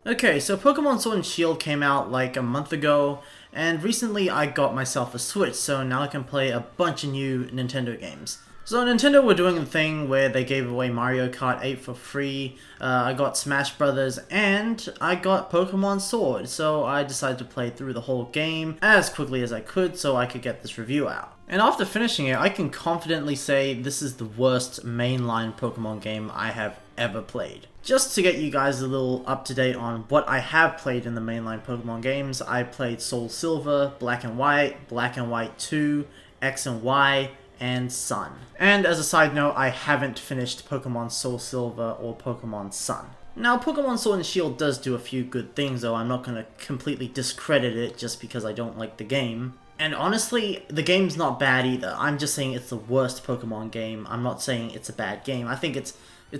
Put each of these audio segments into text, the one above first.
Okay, so Pokemon Sword and Shield came out like a month ago, and recently I got myself a Switch, so now I can play a bunch of new Nintendo games. So Nintendo were doing a thing where they gave away Mario Kart 8 for free, I got Smash Brothers, and I got Pokemon Sword, so I decided to play through the whole game as quickly as I could so I could get this review out. And after finishing it, I can confidently say this is the worst mainline Pokemon game I have ever played. Just to get you guys a little up to date on what I have played in the mainline Pokemon games, I played Soul Silver, Black and White 2, X and Y, and Sun. And as a side note, I haven't finished Pokemon Soul Silver or Pokemon Sun. Now, Pokemon Sword and Shield does do a few good things, though. I'm not going to completely discredit it just because I don't like the game. And honestly, the game's not bad either. I'm just saying it's the worst Pokemon game. I'm not saying it's a bad game. I think it's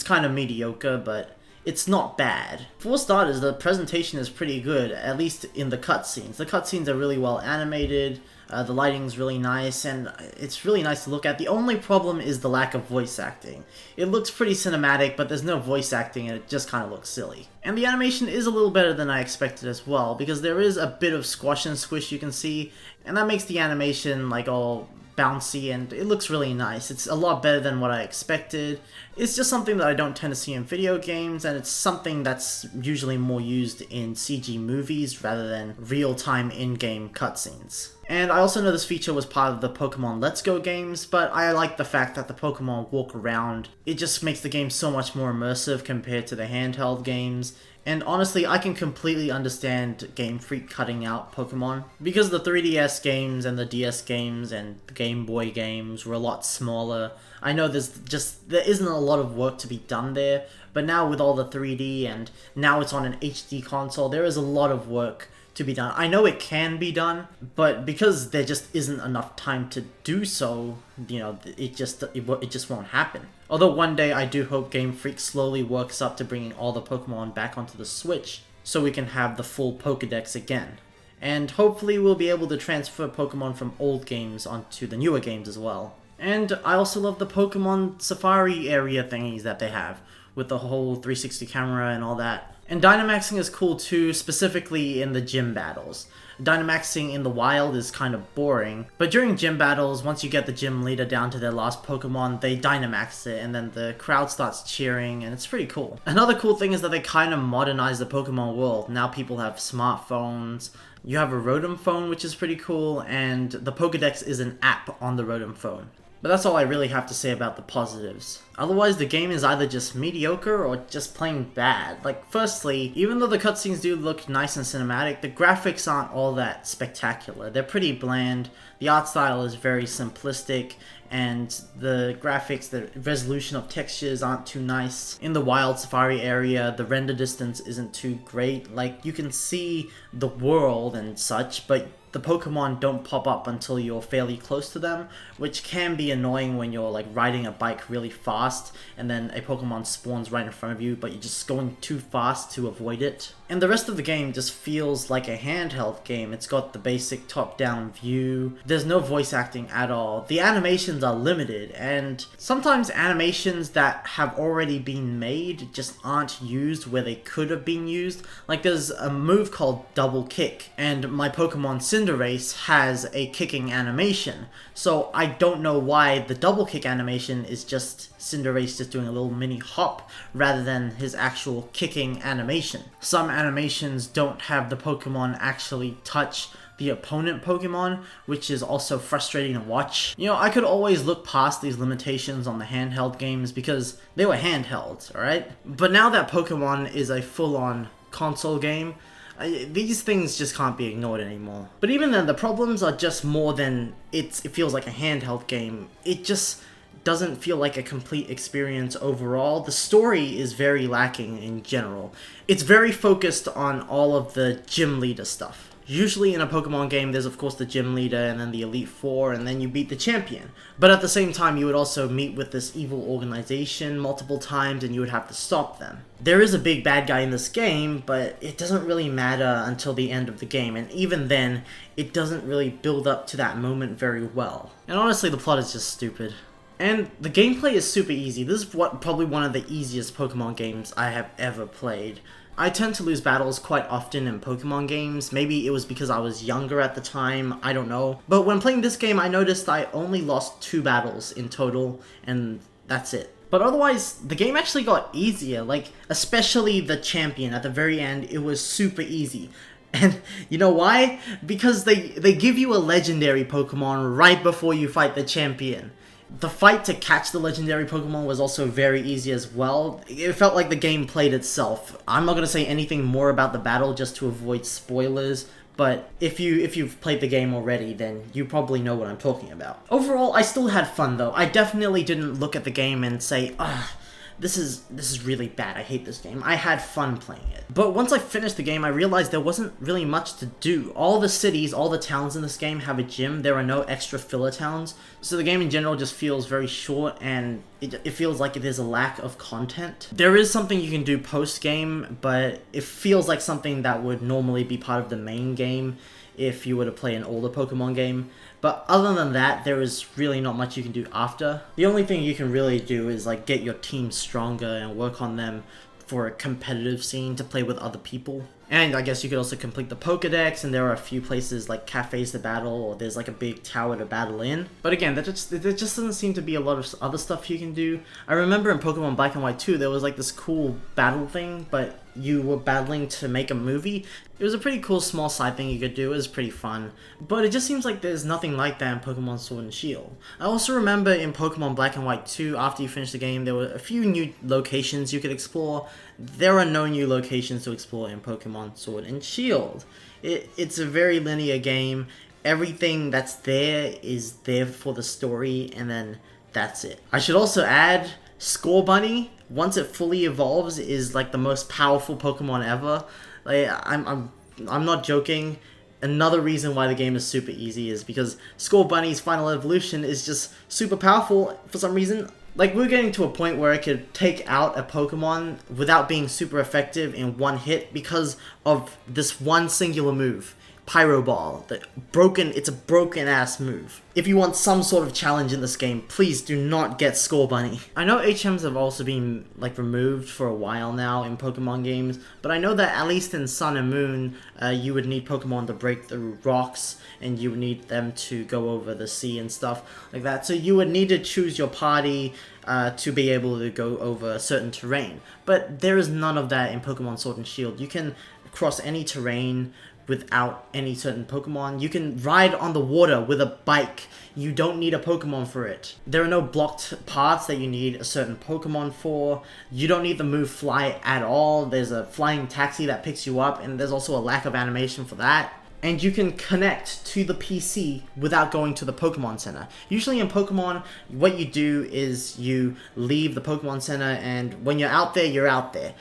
kind of mediocre, but it's not bad. For starters, the presentation is pretty good, at least in the cutscenes. The cutscenes are really well animated, the lighting's really nice, and it's really nice to look at. The only problem is the lack of voice acting. It looks pretty cinematic, but there's no voice acting and it just kind of looks silly. And the animation is a little better than I expected as well, because there is a bit of squash and squish you can see, and that makes the animation like all bouncy, and it looks really nice. It's a lot better than what I expected. It's just something that I don't tend to see in video games, and it's something that's usually more used in CG movies rather than real-time in-game cutscenes. And I also know this feature was part of the Pokemon Let's Go games, but I like the fact that the Pokemon walk around. It just makes the game so much more immersive compared to the handheld games. And honestly, I can completely understand Game Freak cutting out Pokemon, because the 3DS games and the DS games and the Game Boy games were a lot smaller. I know there isn't a lot of work to be done there, but now with all the 3D and now it's on an HD console, there is a lot of work to be done. I know it can be done, but because there just isn't enough time to do so, you know, it just won't happen. Although one day I do hope Game Freak slowly works up to bringing all the Pokemon back onto the Switch, so we can have the full Pokedex again. And hopefully we'll be able to transfer Pokemon from old games onto the newer games as well. And I also love the Pokemon Safari area thingies that they have, with the whole 360 camera and all that. And Dynamaxing is cool too, specifically in the gym battles. Dynamaxing in the wild is kind of boring, but during gym battles, once you get the gym leader down to their last Pokemon, they Dynamax it, and then the crowd starts cheering, and it's pretty cool. Another cool thing is that they kind of modernized the Pokemon world. Now people have smartphones, you have a Rotom phone, which is pretty cool, and the Pokedex is an app on the Rotom phone. But that's all I really have to say about the positives. Otherwise, the game is either just mediocre or just plain bad. Like, firstly, even though the cutscenes do look nice and cinematic, the graphics aren't all that spectacular. They're pretty bland, the art style is very simplistic, and the graphics, the resolution of textures aren't too nice. In the wild safari area, the render distance isn't too great. Like, you can see the world and such, but the Pokemon don't pop up until you're fairly close to them, which can be annoying when you're like riding a bike really fast and then a Pokemon spawns right in front of you, but you're just going too fast to avoid it. And the rest of the game just feels like a handheld game. It's got the basic top-down view. There's no voice acting at all. The animations are limited, and sometimes animations that have already been made just aren't used where they could have been used. Like, there's a move called Double Kick, and my Pokemon Cinderace has a kicking animation. So I don't know why the Double Kick animation is just Cinderace just doing a little mini hop rather than his actual kicking animation. Some animations don't have the Pokemon actually touch the opponent Pokemon, which is also frustrating to watch. You know, I could always look past these limitations on the handheld games because they were handheld, alright? But now that Pokemon is a full-on console game, these things just can't be ignored anymore. But even then, the problems are just more than it feels like a handheld game. It just doesn't feel like a complete experience overall. The story is very lacking in general. It's very focused on all of the gym leader stuff. Usually in a Pokemon game, there's of course the gym leader and then the Elite Four, and then you beat the champion. But at the same time, you would also meet with this evil organization multiple times and you would have to stop them. There is a big bad guy in this game, but it doesn't really matter until the end of the game, and even then, it doesn't really build up to that moment very well. And honestly, the plot is just stupid. And the gameplay is super easy. This is probably one of the easiest Pokemon games I have ever played. I tend to lose battles quite often in Pokemon games. Maybe it was because I was younger at the time, I don't know. But when playing this game, I noticed I only lost 2 battles in total, and that's it. But otherwise, the game actually got easier, like, especially the champion. At the very end, it was super easy. And you know why? Because they give you a legendary Pokemon right before you fight the champion. The fight to catch the legendary Pokemon was also very easy as well. It felt like the game played itself. I'm not going to say anything more about the battle just to avoid spoilers, but if you've played the game already, then you probably know what I'm talking about. Overall, I still had fun though. I definitely didn't look at the game and say, ugh, this is really bad, I hate this game. I had fun playing it. But once I finished the game, I realized there wasn't really much to do. All the cities, all the towns in this game have a gym. There are no extra filler towns. So the game in general just feels very short, and it feels like there's a lack of content. There is something you can do post-game, but it feels like something that would normally be part of the main game if you were to play an older Pokemon game. But other than that, there is really not much you can do after. The only thing you can really do is like get your team stronger and work on them for a competitive scene to play with other people. And I guess you could also complete the Pokedex, and there are a few places like cafes to battle, or there's like a big tower to battle in. But again, there just doesn't seem to be a lot of other stuff you can do. I remember in Pokemon Black and White 2, there was like this cool battle thing, but you were battling to make a movie. It was a pretty cool small side thing you could do. It was pretty fun. But it just seems like there's nothing like that in Pokemon Sword and Shield. I also remember in Pokemon Black and White 2, after you finish the game, there were a few new locations you could explore. There are no new locations to explore in Pokemon Sword and Shield. It's a very linear game. Everything that's there is there for the story, and then that's it. I should also add, Score Bunny, once it fully evolves, is like the most powerful Pokemon ever. Like, I'm not joking. Another reason why the game is super easy is because Score Bunny's final evolution is just super powerful for some reason. Like, we're getting to a point where it could take out a Pokemon without being super effective in one hit because of this one singular move. Pyro Ball. It's a broken ass move. If you want some sort of challenge in this game, please do not get Score Bunny. I know HMs have also been like removed for a while now in Pokemon games, but I know that at least in Sun and Moon, you would need Pokemon to break through rocks, and you would need them to go over the sea and stuff like that. So you would need to choose your party to be able to go over certain terrain. But there is none of that in Pokemon Sword and Shield. You can cross any terrain without any certain Pokemon. You can ride on the water with a bike. You don't need a Pokemon for it. There are no blocked paths that you need a certain Pokemon for. You don't need the move Fly at all. There's a flying taxi that picks you up, and there's also a lack of animation for that. And you can connect to the PC without going to the Pokemon Center. Usually in Pokemon, what you do is you leave the Pokemon Center, and when you're out there, you're out there.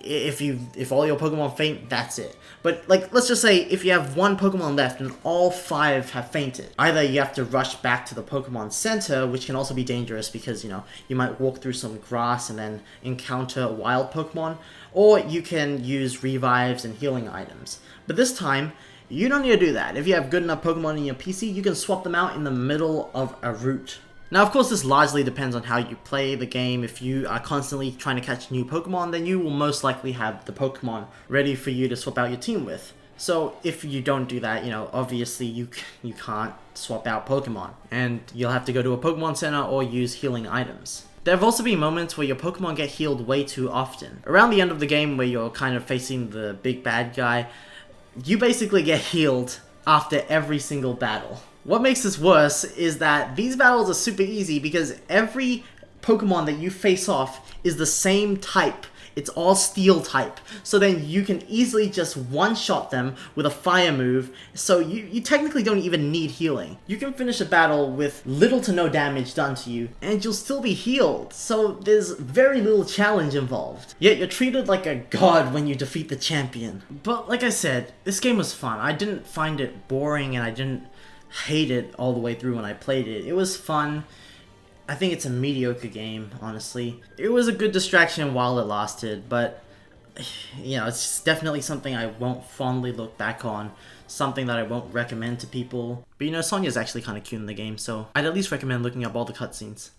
If all your Pokemon faint, that's it. But like, let's just say if you have one Pokemon left and all 5 have fainted, either you have to rush back to the Pokemon Center, which can also be dangerous because, you know, you might walk through some grass and then encounter a wild Pokemon, or you can use revives and healing items. But this time, you don't need to do that. If you have good enough Pokemon in your PC, you can swap them out in the middle of a route. Now, of course, this largely depends on how you play the game. If you are constantly trying to catch new Pokemon, then you will most likely have the Pokemon ready for you to swap out your team with. So if you don't do that, you know, obviously you can't swap out Pokemon, and you'll have to go to a Pokemon Center or use healing items. There have also been moments where your Pokemon get healed way too often. Around the end of the game, where you're kind of facing the big bad guy, you basically get healed after every single battle. What makes this worse is that these battles are super easy because every Pokemon that you face off is the same type. It's all steel type. So then you can easily just one-shot them with a fire move, so you technically don't even need healing. You can finish a battle with little to no damage done to you, and you'll still be healed, so there's very little challenge involved. Yet you're treated like a god when you defeat the champion. But like I said, this game was fun. I didn't find it boring, and I didn't hate it all the way through when I played it. It was fun. I think it's a mediocre game, honestly. It was a good distraction while it lasted, but you know, it's definitely something I won't fondly look back on, something that I won't recommend to people. But you know, Sonya's actually kind of cute in the game, so I'd at least recommend looking up all the cutscenes.